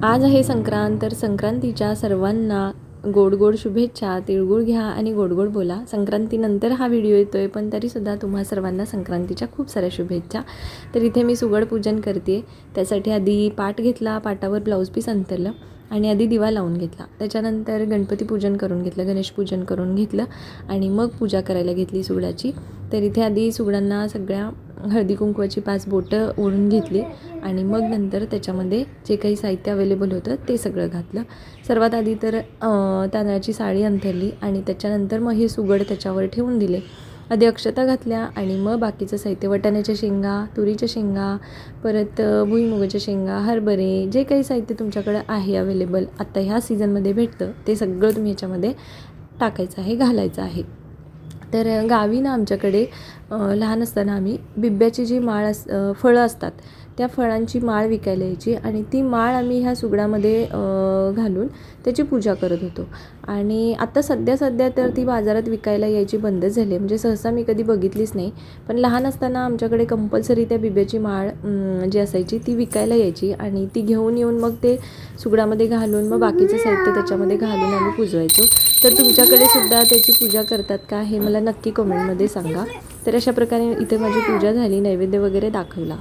आज आहे संक्रांत, तर संक्रांतीच्या सर्वांना गोड गोड शुभेच्छा. तिळगुळ घ्या आणि गोड गोड बोला. संक्रांतीनंतर हा व्हिडिओ येतोय, पण तरीसुद्धा तुम्हा सर्वांना संक्रांतीच्या खूप साऱ्या शुभेच्छा. तर इथे मी सुगड पूजन करते. त्यासाठी आधी पाट घेतला, पाटावर ब्लाऊज पीस अंथरलं आणि आधी दिवा लावून घेतला. त्याच्यानंतर गणपती पूजन करून घेतलं, गणेश पूजन करून घेतलं आणि मग पूजा करायला घेतली सुगडाची. तर इथे आधी सुगडांना सगळ्या हळदी कुंकवाची 5 बोटं ओढून घेतली आणि मग नंतर त्याच्यामध्ये जे काही साहित्य अवेलेबल होतं ते सगळं घातलं. सर्वात आधी तर तांदळाची साळी अंथरली आणि त्याच्यानंतर मग हे सुगड त्याच्यावर ठेवून दिले. आधी अक्षता घातल्या आणि मग बाकीचं साहित्य, वाटाण्याच्या शेंगा, तुरीच्या शेंगा, परत भुईमुगाच्या शेंगा, हरभरे, जे काही साहित्य तुमच्याकडं आहे अवेलेबल आत्ता ह्या सीझनमध्ये भेटतं ते सगळं तुम्ही ह्याच्यामध्ये टाकायचं आहे, घालायचं आहे. तर गावी ना आमच्याकडे लहान असताना आम्ही बिब्याची जी माळ फळं असतात त्या फळांची माळ विकायला यायची आणि ती माळ आम्ही ह्या सुगडामध्ये घालून त्याची पूजा करत होतो. आणि आता सध्या तर ती बाजारात विकायला यायची बंदच झाली आहे, म्हणजे सहसा मी कधी बघितलीच नाही. पण लहान असताना आमच्याकडे कंपल्सरी त्या बिब्याची माळ जी असायची ती विकायला यायची आणि ती घेऊन येऊन मग ते सुगडामध्ये घालून मग बाकीचं साहित्य त्याच्यामध्ये घालून आम्ही पुजवायचो. तर तुमच्याकडे सुद्धा त्याची पूजा करतात का हे मला नक्की कमेंटमध्ये सांगा. तर अशा प्रकारे इथे माझी पूजा झाली, नैवेद्य वगैरे दाखवला.